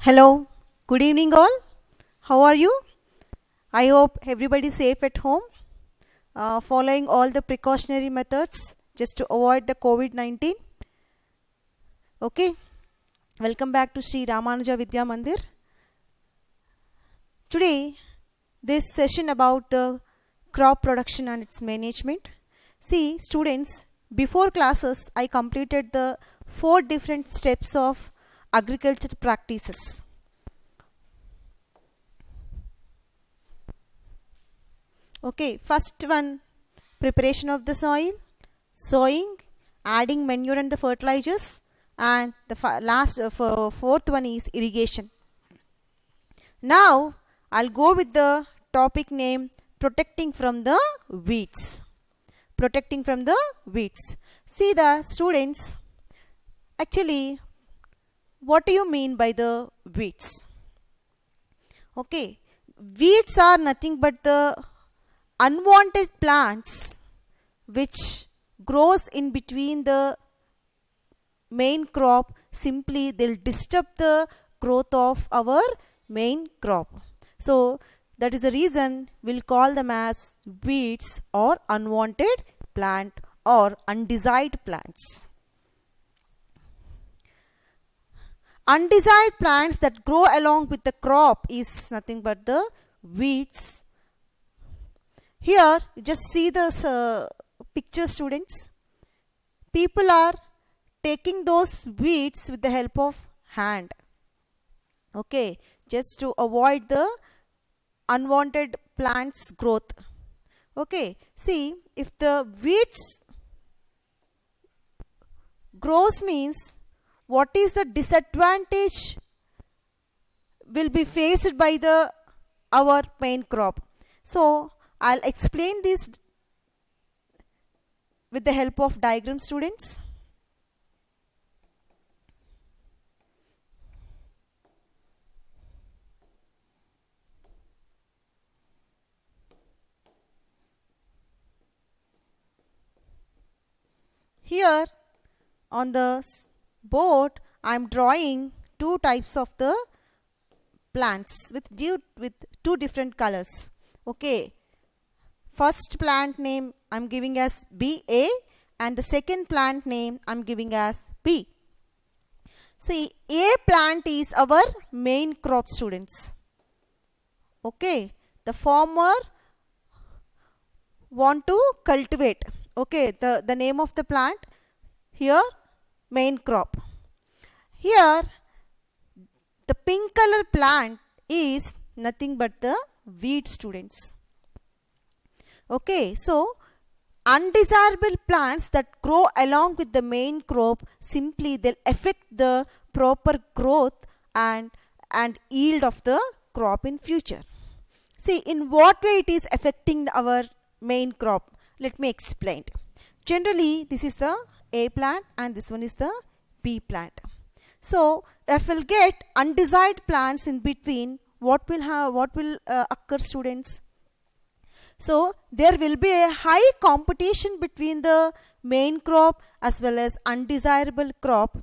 Hello, good evening all. How are you? I hope everybody is safe at home, following all the precautionary methods just to avoid the COVID-19. Okay, welcome back to Sri Ramanuja Vidya Mandir. Today, this session about the crop production and its management. See, students, before classes, I completed the 4 different steps of agriculture practices. Okay, first one, preparation of the soil, sowing, adding manure and the fertilizers, and the fourth one is irrigation. Now, I'll go with the topic name protecting from the weeds. Protecting from the weeds. See the students, actually, what do you mean by the weeds? Okay, weeds are nothing but the unwanted plants which grows in between the main crop. Simply they'll disturb the growth of our main crop. So that is the reason we'll call them as weeds or unwanted plant or undesired plants. Undesired plants that grow along with the crop is nothing but the weeds. Here, just see the picture, students. People are taking those weeds with the help of hand. Okay, just to avoid the unwanted plants growth. Okay, see, if the weeds grows means what is the disadvantage will be faced by our main crop. So I'll explain this with the help of diagram, students. Here on the board I am drawing 2 types of the plants with 2 different colors. Okay, first plant name I am giving as BA and the second plant name I am giving as B. See, A plant is our main crop, students. Okay, the farmer want to cultivate. Okay, the name of the plant here, main crop. Here the pink color plant is nothing but the weed, students. Okay, so undesirable plants that grow along with the main crop, simply they'll affect the proper growth and yield of the crop in future. See, in what way it is affecting our main crop? Let me explain. Generally, this is the A plant and this one is the B plant. So, if we'll get undesired plants in between, what will occur, students? So, there will be a high competition between the main crop as well as undesirable crop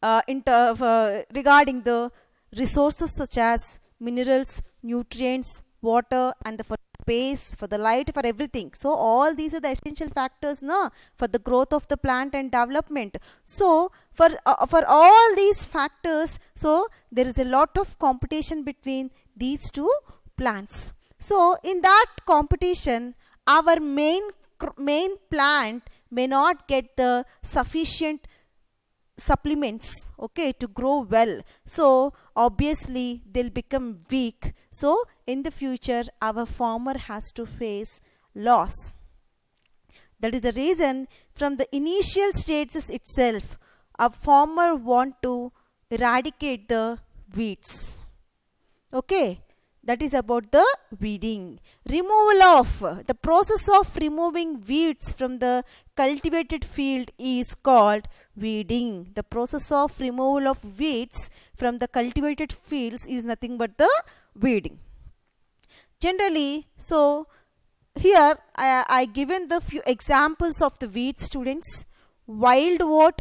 regarding the resources such as minerals, nutrients, water and for space, for the light, for everything. So, all these are the essential factors for the growth of the plant and development. So, for all these factors, so there is a lot of competition between these 2 plants. So, in that competition, our main plant may not get the sufficient supplements, okay, to grow well. So, obviously, they'll become weak. So, in the future, our farmer has to face loss. That is the reason from the initial stages itself, a farmer want to eradicate the weeds. Okay. That is about the weeding. The process of removing weeds from the cultivated field is called weeding. The process of removal of weeds from the cultivated fields is nothing but the weeding. Generally, so here I given the few examples of the weeds, students. Wild oat,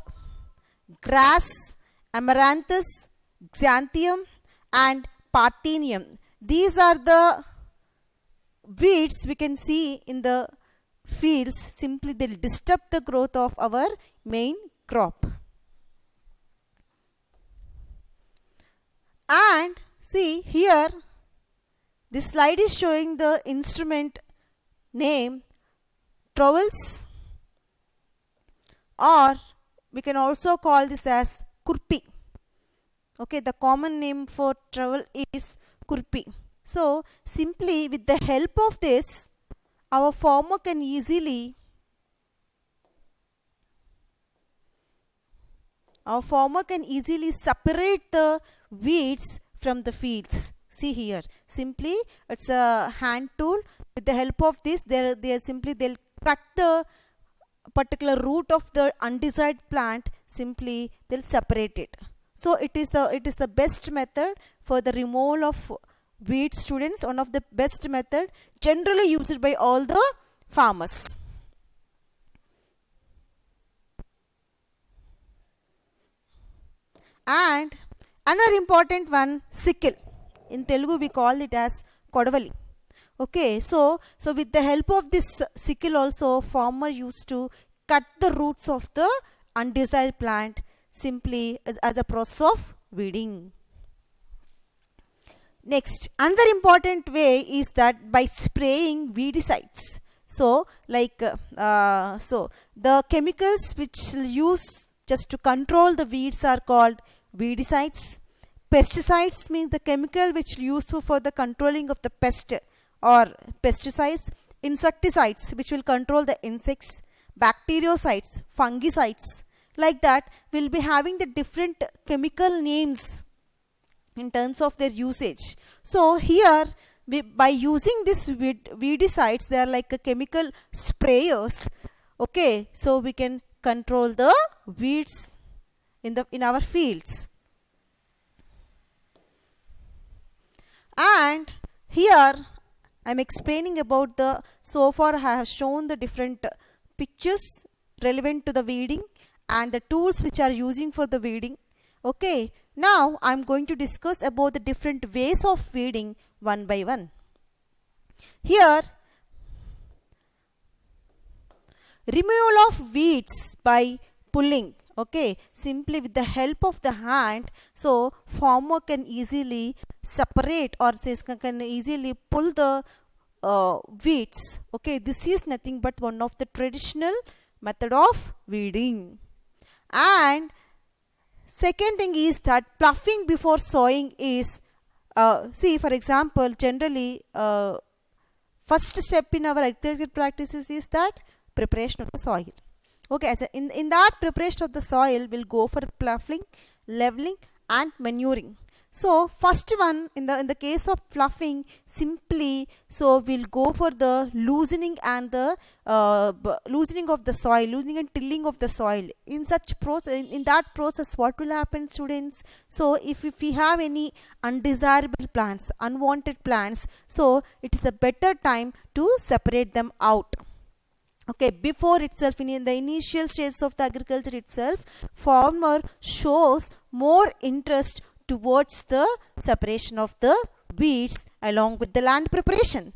grass, amaranthus, xanthium and parthenium. These are the weeds we can see in the fields. Simply they'll disturb the growth of our main crop. And see here, this slide is showing the instrument name trowels, or we can also call this as kurpi. Okay, the common name for trowel is kurpi. So simply with the help of this, our farmer can easily separate the weeds from the fields. See here, simply it's a hand tool. With the help of this, they'll cut the particular root of the undesired plant. Simply they'll separate it. So it is the best method for the removal of weeds, students. One of the best method generally used by all the farmers. And another important one, sickle. In Telugu we call it as kodavali. Okay, so with the help of this sickle also, farmer used to cut the roots of the undesired plant, simply as a process of weeding. Next, another important way is that by spraying weedicides. So the chemicals which use just to control the weeds are called weedicides. Pesticides means the chemical which useful for the controlling of the pest or pesticides. Insecticides which will control the insects. Bactericides, fungicides, like that will be having the different chemical names in terms of their usage. So here by using this weedicides, they are like a chemical sprayers. Okay, so we can control the weeds in our fields. And here I am explaining about so far I have shown the different pictures relevant to the weeding and the tools which are using for the weeding. Okay, now I am going to discuss about the different ways of weeding one by one. Here, removal of weeds by pulling. Okay, simply with the help of the hand, so farmer can easily separate or can easily pull the weeds. Okay, this is nothing but one of the traditional method of weeding. And second thing is that ploughing before sowing is, see for example, generally first step in our agricultural practices is that preparation of the soil. Okay, so in that preparation of the soil, we'll go for ploughing, leveling and manuring. So first one, in the case of ploughing, simply so we'll go for the loosening and the loosening of the soil, loosening and tilling of the soil. In such process, in that process, what will happen, students? So if we have any undesirable plants, unwanted plants, so it is a better time to separate them out. Okay, before itself, in the initial stages of the agriculture itself, farmer shows more interest towards the separation of the weeds along with the land preparation.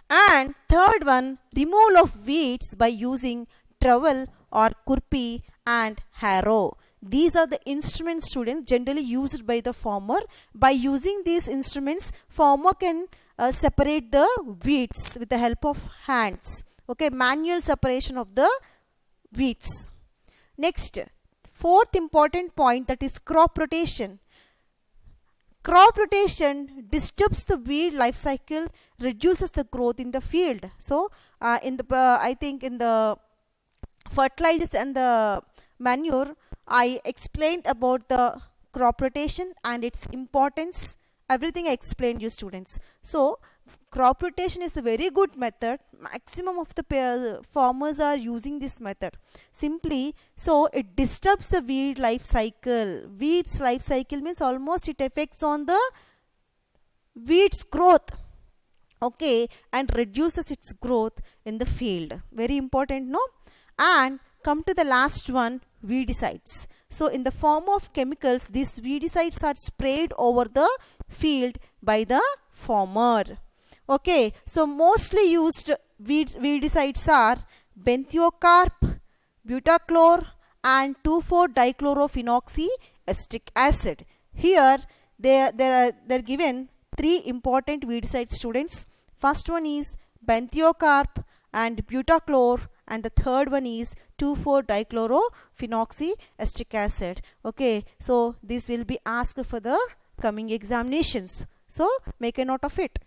And third one, removal of weeds by using trowel or kurpi and harrow. These are the instruments, students, generally used by the farmer. By using these instruments, farmer can separate the weeds with the help of hands. Okay, manual separation of the weeds. Next, fourth important point, that is crop rotation. Crop rotation disturbs the weed life cycle, reduces the growth in the field. So, I think in the fertilizers and the manure, I explained about the crop rotation and its importance. Everything I explained you, students. So, crop rotation is a very good method. Maximum of the farmers are using this method. Simply, so it disturbs the weed life cycle. Weeds life cycle means almost it affects on the weeds growth. Okay, and reduces its growth in the field. Very important, no? And come to the last one, weedicides. So in the form of chemicals, these weedicides are sprayed over the field by the farmer. Okay, so mostly used weedicides are benthocarp, butachlor, and 2,4-dichlorophenoxy acetic acid. Here they're given three important weedicides, students. First one is benthocarp and butachlor, and the third one is 2,4-dichlorophenoxy acetic acid. Okay, so this will be asked for the coming examinations. So make a note of it.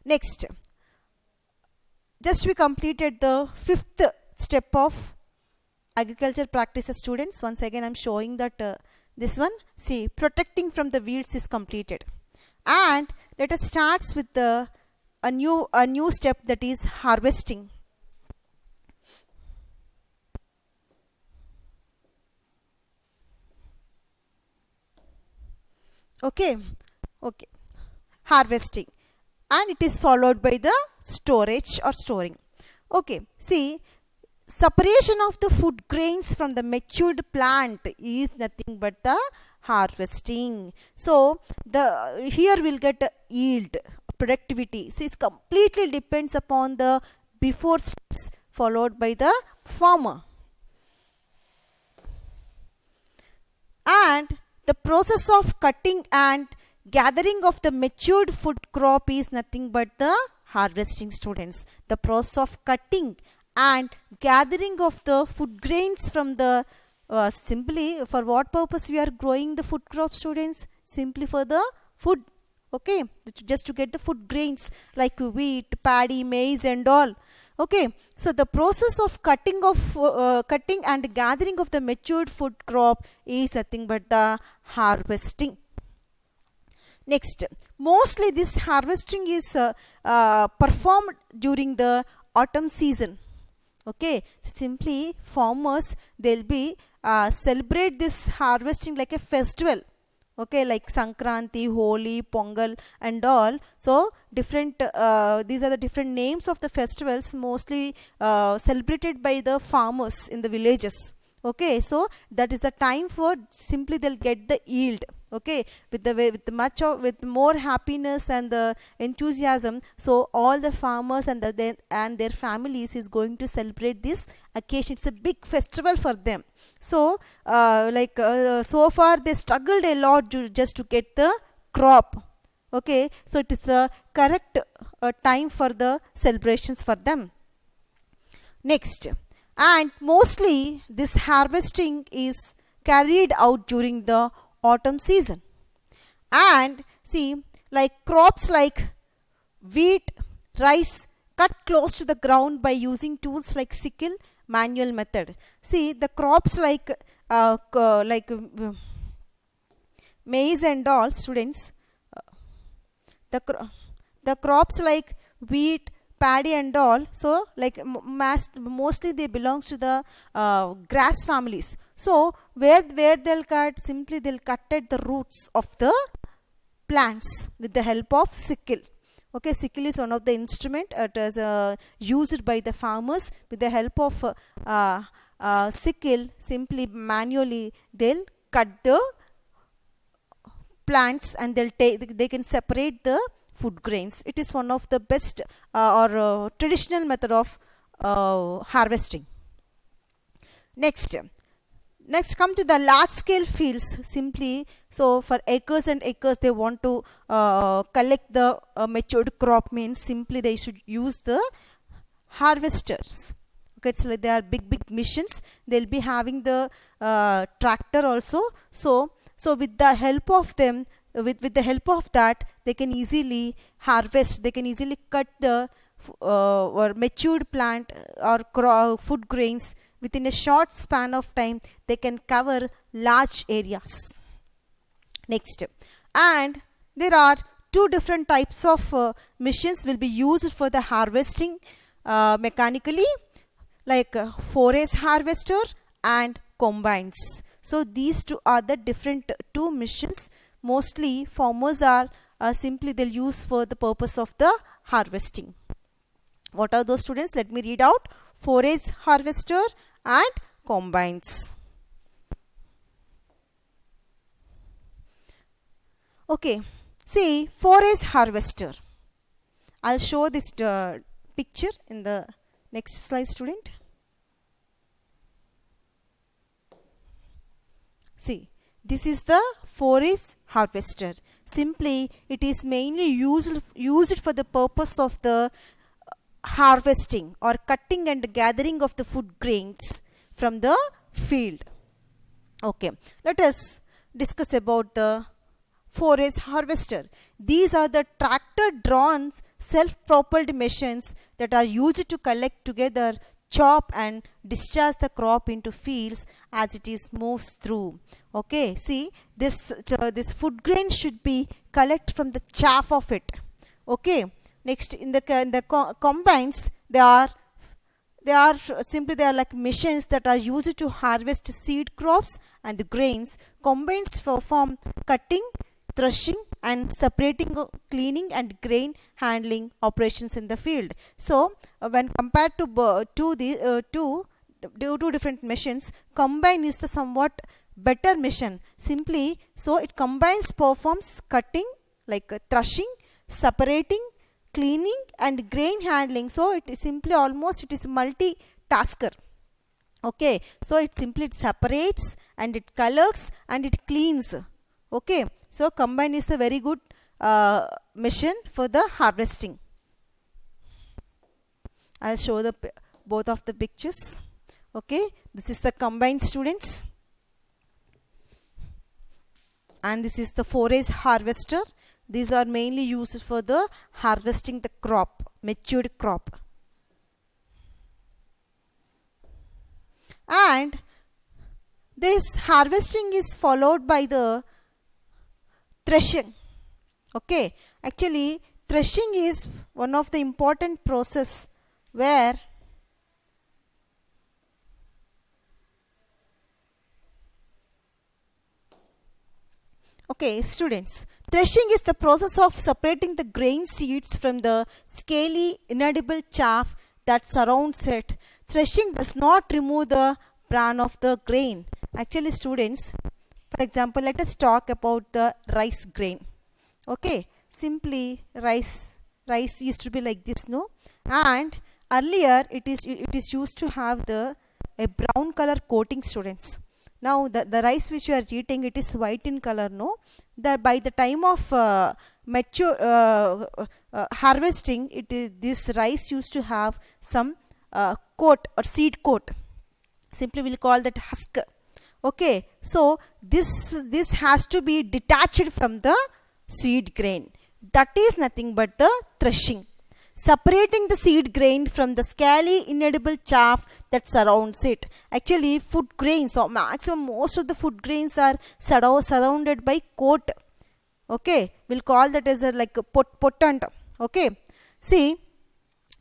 Next, just we completed the fifth step of agriculture practices, students. Once again I'm showing that this one, see, protecting from the weeds is completed, and let us start with the a new step, that is harvesting. Okay, harvesting, and it is followed by the storage or storing. Okay, see, separation of the food grains from the matured plant is nothing but the harvesting. So here we'll get a yield, productivity. So it completely depends upon the before steps followed by the farmer. And the process of cutting and gathering of the matured food crop is nothing but the harvesting, students. The process of cutting and gathering of the food grains from the simply for what purpose we are growing the food crop, students? Simply for the food. Okay, just to get the food grains like wheat, paddy, maize and all. Okay, so the process of cutting and gathering of the matured food crop is nothing but the harvesting. Next, mostly this harvesting is performed during the autumn season. Okay, simply farmers, they'll be celebrate this harvesting like a festival. Okay, like Sankranti, Holi, Pongal and all. So different these are the different names of the festivals, mostly celebrated by the farmers in the villages. Okay, so that is the time for simply they'll get the yield. Okay, with more happiness and the enthusiasm. So all the farmers and their families is going to celebrate this occasion. It's a big festival for them. So so far they struggled a lot just to get the crop. Okay, so it is the correct time for the celebrations for them. Next, and mostly this harvesting is carried out during the autumn season. And see, like crops like wheat, rice, cut close to the ground by using tools like sickle, manual method. See, the crops like maize and all, students, the crops like wheat, paddy and all, so like mostly they belongs to the grass families. So where they'll cut, simply they'll cut at the roots of the plants with the help of sickle. Okay, sickle is one of the instrument it is used by the farmers. With the help of sickle, simply manually they'll cut the plants and they can separate the food grains. It is one of the best or traditional method of harvesting. Next come to the large scale fields. Simply, so for acres and acres they want to collect the matured crop, means simply they should use the harvesters. Okay, it's like they are big machines. They'll be having the tractor also. So with the help of them, with the help of that, they can easily harvest, they can easily cut the or matured plant or food grains within a short span of time. They can cover large areas. Next, and there are two different types of machines will be used for the harvesting mechanically, like forage harvester and combines. So these two are the different two machines. Mostly farmers are simply they'll use for the purpose of the harvesting. What are those, students? Let me read out: forage harvester and combines. Okay, see, forage harvester. I'll show this picture in the next slide, student. See, this is the forage harvester. Simply, it is mainly used for the purpose of the harvesting or cutting and gathering of the food grains from the field. Okay, let us discuss about the forage harvester. These are the tractor drawn self-propelled machines that are used to collect together, chop and discharge the crop into fields as it is moves through. Okay, see, this food grain should be collected from the chaff of it. Okay, next in the combines, they are like machines that are used to harvest seed crops and the grains. Combines perform cutting, threshing and separating, cleaning and grain handling operations in the field. So when compared to two different machines, combine is the somewhat better machine. Simply, so it combines performs cutting like threshing, separating, cleaning and grain handling. So it is simply almost it is multitasker. Okay, so it simply separates and it colors and it cleans. Okay, so combine is a very good machine for the harvesting. I'll show the both of the pictures. Okay, this is the combine, students, and this is the forage harvester. These are mainly used for the harvesting the crop, matured crop. And this harvesting is followed by the threshing. Okay, actually threshing is one of the important process where okay, students, threshing is the process of separating the grain seeds from the scaly, inedible chaff that surrounds it. Threshing does not remove the bran of the grain. Actually, students, for example, let us talk about the rice grain. Okay, simply rice used to be like this, no? And earlier it is used to have a brown color coating, students. Now the rice which you are eating, it is white in color, no? That by the time of mature harvesting, this rice used to have some coat or seed coat. Simply we'll call that husk. Okay, so this has to be detached from the seed grain. That is nothing but the threshing. Separating the seed grain from the scaly, inedible chaff that surrounds it. Actually, food grains, or maximum most of the food grains are surrounded by coat. Okay, we'll call that as a like a potent. Okay, see,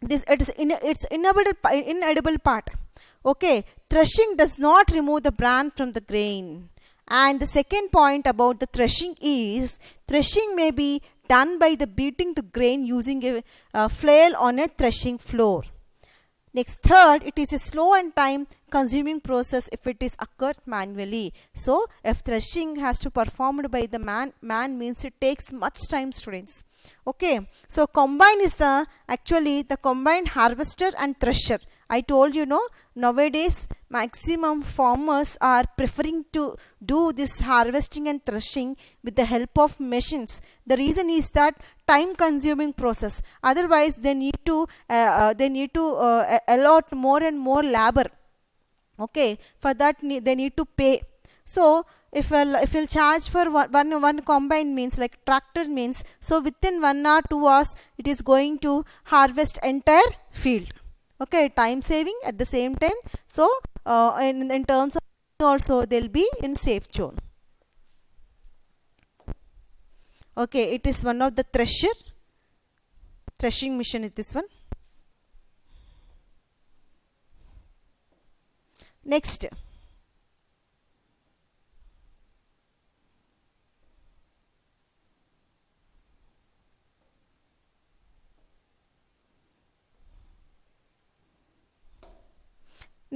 this it's inedible part. Okay, threshing does not remove the bran from the grain. And the second point about the threshing is, threshing may be done by the beating the grain using a flail on a threshing floor. Next, third, it is a slow and time consuming process if it is occurred manually. So if threshing has to performed by the man means it takes much time, students. Okay, so combine is actually the combined harvester and thresher. I told you, no, nowadays maximum farmers are preferring to do this harvesting and threshing with the help of machines. The reason is that time consuming process. Otherwise they need to allot more and more labor. Okay, for that they need to pay. So if we'll charge for one combine means like tractor means, so within 1 or 2 hours it is going to harvest entire field. Okay, time saving at the same time. So in terms of also they'll be in safe zone. Okay, it is one of the threshing machine is this one. Next,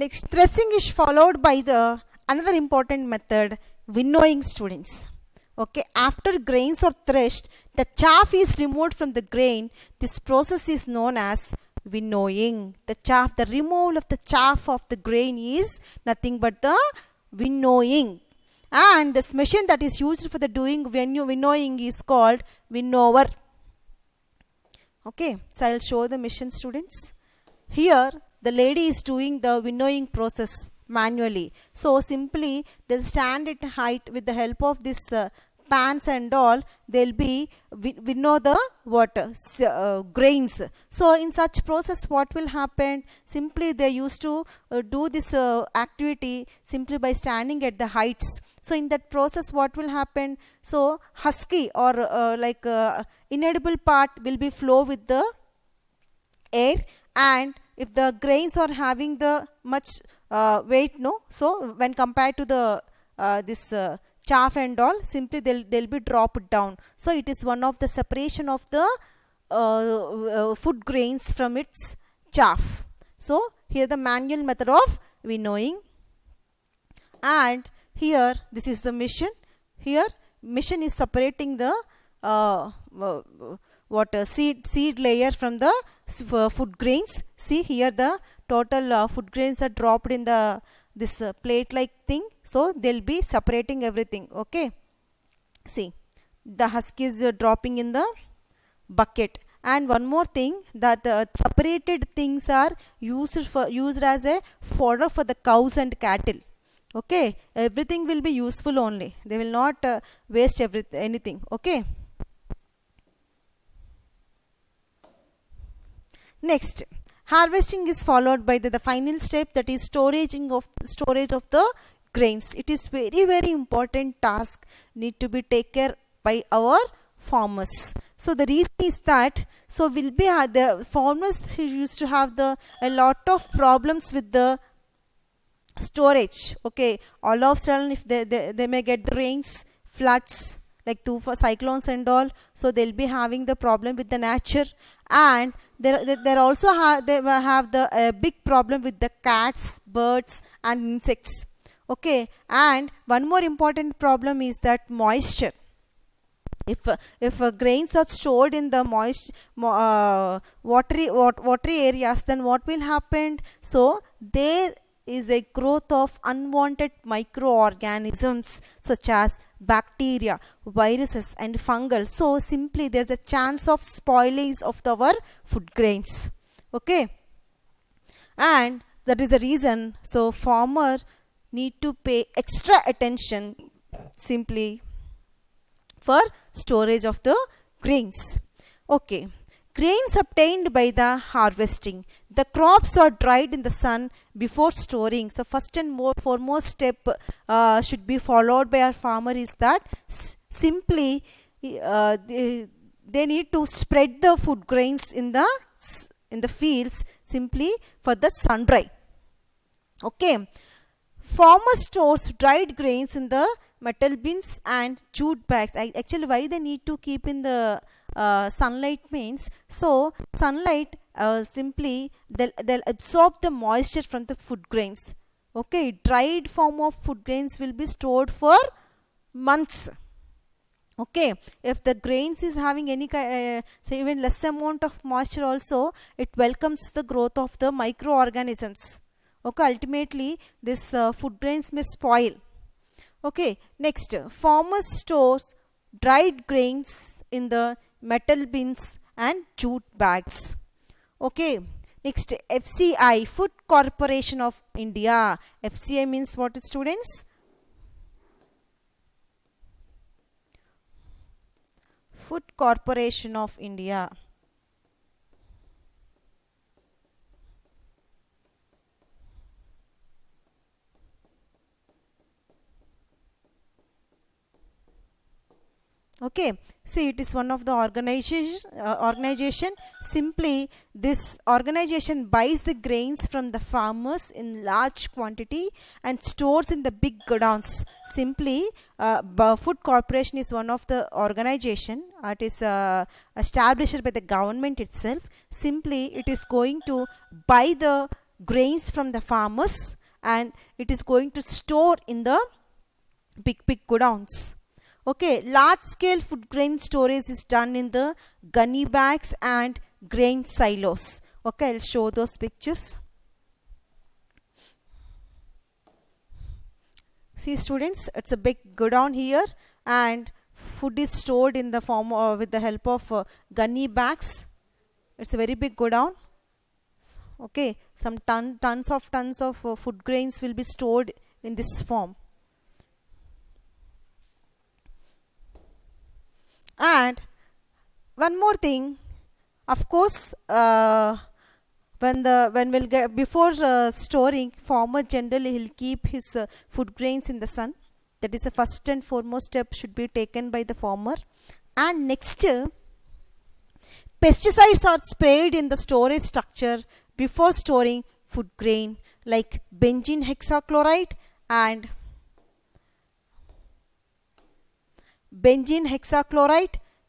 Next, threshing is followed by the another important method, winnowing, students. Okay, after grains are threshed, the chaff is removed from the grain. This process is known as winnowing. The chaff, the removal of the chaff of the grain is nothing but the winnowing. And this machine that is used for the doing winnowing is called winnower. Okay, so I'll show the machine, students. Here the lady is doing the winnowing process manually. So simply they'll stand at height with the help of this pans and all. They'll be winnow the water grains. So in such process, what will happen? Simply they used to do this activity simply by standing at the heights. So in that process, what will happen? So husky or inedible part will be flow with the air, and if the grains are having the much weight, no, so when compared to the this chaff and all, simply they'll be dropped down. So it is one of the separation of the food grains from its chaff. So here the manual method of winnowing, and here this is the machine. Here machine is separating the seed layer from the food grains. See here the total food grains are dropped in the this plate like thing. So they'll be separating everything. Okay, see the husk is dropping in the bucket. And one more thing, that separated things are used as a fodder for the cows and cattle. Okay, everything will be useful only. They will not waste anything. Okay. Next, harvesting is followed by the final step, that is storage of the grains. It is very important task need to be taken by our farmers. So the reason is that, so will be the farmers used to have a lot of problems with the storage. Okay, all of a sudden if they may get the rains, floods, like for cyclones and all. So they'll be having the problem with the nature, and they also have the big problem with the cats, birds and insects. Okay, and one more important problem is that moisture. If grains are stored in the watery areas, then what will happen? So there is a growth of unwanted microorganisms such as bacteria, viruses and fungal. So simply there's a chance of spoilage of our food grains. Okay, and that is the reason, so farmer need to pay extra attention simply for storage of the grains. Okay, grains obtained by the harvesting. The crops are dried in the sun before storing. So first and foremost step should be followed by our farmer is that simply they need to spread the food grains in the fields simply for the sun dry. Okay, farmer stores dried grains in the metal bins and jute bags. Actually, why they need to keep in the sunlight means, so sunlight simply they'll absorb the moisture from the food grains. Okay, dried form of food grains will be stored for months. Okay, if the grains is having any say even less amount of moisture also, it welcomes the growth of the microorganisms. Okay, ultimately this food grains may spoil. Okay, next, farmers stores dried grains in the metal bins and jute bags. Okay, next, FCI, Food Corporation of India. FCI means what, students? Food Corporation of India. Okay, see, it is one of the organization. Simply this organization buys the grains from the farmers in large quantity and stores in the big godowns. Simply Food Corporation is one of the organization. It is established by the government itself. Simply it is going to buy the grains from the farmers, and it is going to store in the big godowns. Okay, large scale food grain storage is done in the gunny bags and grain silos. Okay, I'll show those pictures. See students, it's a big godown here, and food is stored in the form with the help of gunny bags. It's a very big godown. Okay, some tons of food grains will be stored in this form. And one more thing, of course, when we'll get before storing, farmer generally he'll keep his food grains in the sun. That is the first and foremost step should be taken by the farmer. And next, pesticides are sprayed in the storage structure before storing food grain, like benzene hexachloride and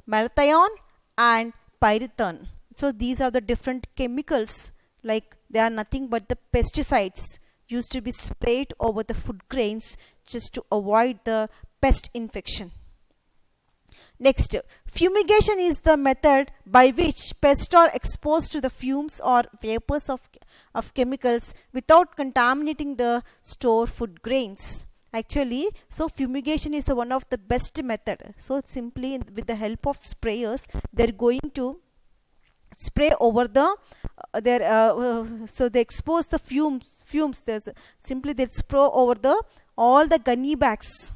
malathion and pyrethrin. So these are the different chemicals, like they are nothing but the pesticides used to be sprayed over the food grains just to avoid the pest infection. Next, fumigation is the method by which pests are exposed to the fumes or vapors of chemicals without contaminating the store food grains. Actually, so fumigation is one of the best method. So simply with the help of sprayers, they're going to spray over the so they expose the fumes. There's simply they spray over all the gunny bags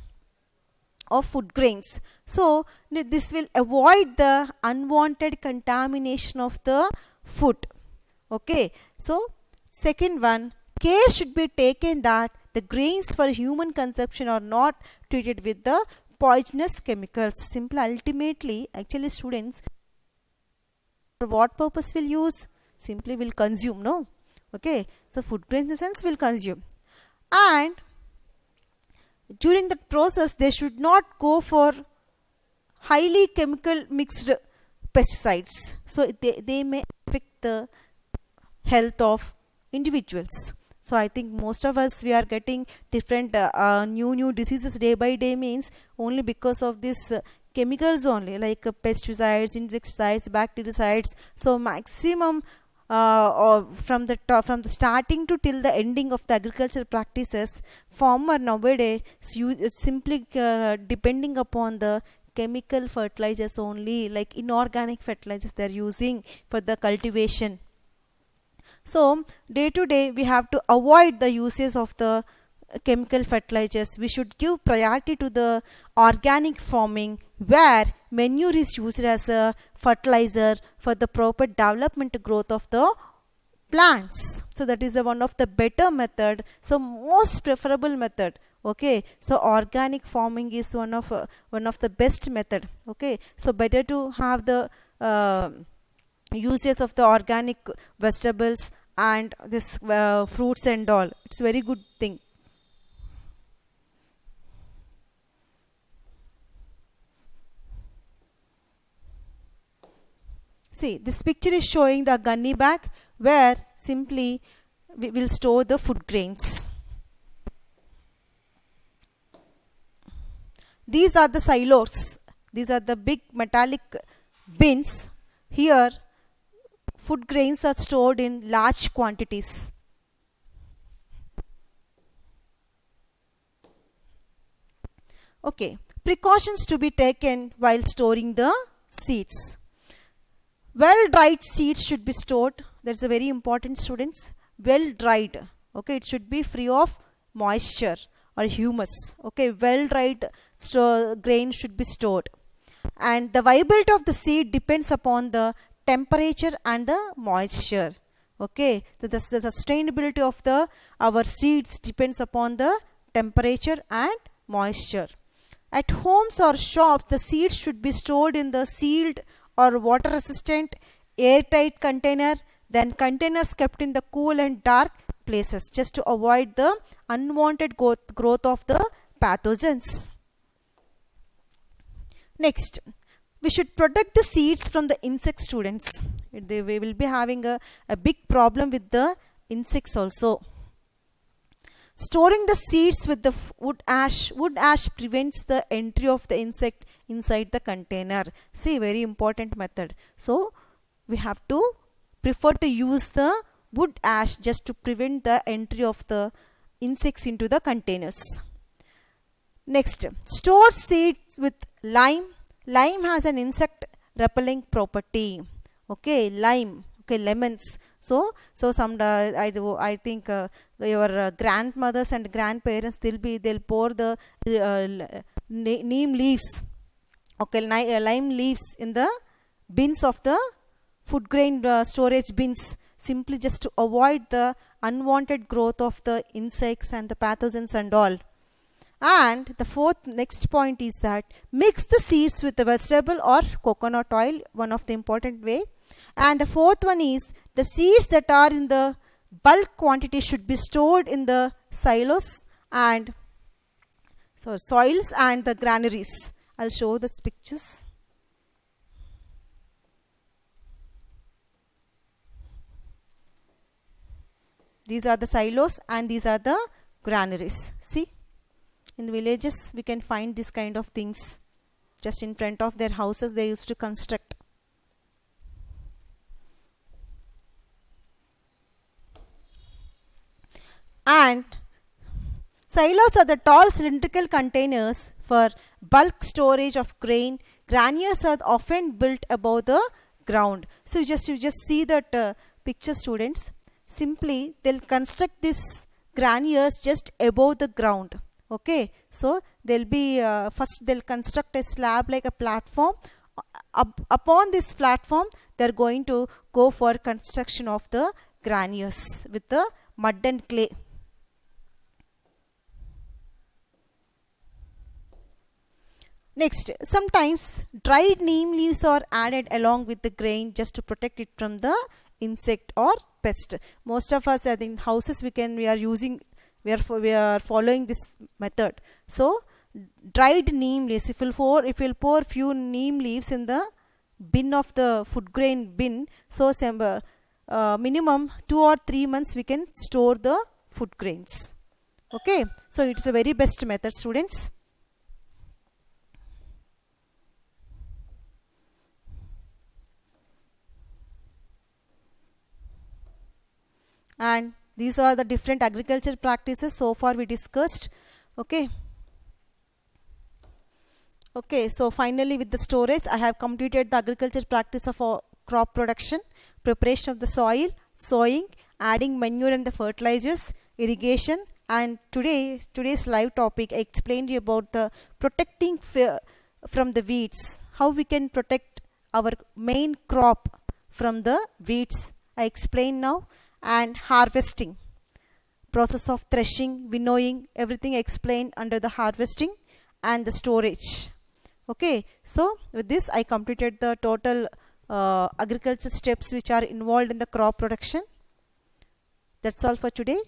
of food grains. So this will avoid the unwanted contamination of the food. Okay, so second one, care should be taken that the grains for human consumption are not treated with the poisonous chemicals. Simply, ultimately, actually students, for what purpose will use? Simply will consume, no? Okay, so food grains in the sense will consume. And during that process, they should not go for highly chemical mixed pesticides. So they may affect the health of individuals. So I think most of us, we are getting different new diseases day by day, means only because of this chemicals only, like pesticides, insecticides, bactericides. So maximum from the starting to till the ending of the agricultural practices, farmer nowadays simply depending upon the chemical fertilizers only, like inorganic fertilizers they are using for the cultivation. So day to day we have to avoid the uses of the chemical fertilizers. We should give priority to the organic farming, where manure is used as a fertilizer for the proper development growth of the plants. So that is one of the better method, so most preferable method. Okay, so organic farming is one of the best method. Okay, so better to have the uses of the organic vegetables and this fruits and all. It's a very good thing. See, this picture is showing the gunny bag where simply we will store the food grains. These are the silos. These are the big metallic bins. Here, food grains are stored in large quantities. Okay, precautions to be taken while storing the seeds. Well dried seeds should be stored. That's a very important, students. Well dried. Okay, it should be free of moisture or humus. Okay, well dried grain should be stored. And the viability of the seed depends upon the temperature and the moisture. Okay, the sustainability of our seeds depends upon the temperature and moisture. At homes or shops, the seeds should be stored in the sealed or water resistant airtight container, then containers kept in the cool and dark places, just to avoid the unwanted growth of the pathogens. Next, we should protect the seeds from the insect, students. We will be having a big problem with the insects also. Storing the seeds with the wood ash. Wood ash prevents the entry of the insect inside the container. See, very important method. So we have to prefer to use the wood ash just to prevent the entry of the insects into the containers. Next, store seeds with lime. Lime has an insect repelling property. Okay, lime. Okay, lemons. So some I think your grandmothers and grandparents they'll pour the neem leaves, okay, lime leaves in the bins of the food grain storage bins, simply just to avoid the unwanted growth of the insects and the pathogens and all. And the next point is that mix the seeds with the vegetable or coconut oil, one of the important way. And the fourth one is the seeds that are in the bulk quantity should be stored in the silos and soils and the granaries. I'll show the pictures. These are the silos and these are the granaries. See, in the villages we can find this kind of things. Just in front of their houses they used to construct. And silos are the tall cylindrical containers for bulk storage of grain. Granaries are often built above the ground. So you just see that picture, students. Simply they'll construct this granaries just above the ground. Okay, so they'll be first they'll construct a slab like a platform. Upon this platform they're going to go for construction of the granaries with the mud and clay. Next, sometimes dried neem leaves are added along with the grain just to protect it from the insect or pest. Most of us in houses we are following this method. So dried neem leaves, if you'll pour few neem leaves in the bin of the food grain bin, so minimum 2 or 3 months we can store the food grains. Okay, so it's a very best method, students. And these are the different agriculture practices so far we discussed. Okay, so finally with the storage I have completed the agriculture practice of crop production, preparation of the soil, sowing, adding manure and the fertilizers, irrigation, and today's live topic I explained you about the protecting from the weeds, how we can protect our main crop from the weeds I explained now. And harvesting, process of threshing, winnowing, everything explained under the harvesting and the storage. Okay, so with this I completed the total agriculture steps which are involved in the crop production. That's all for today.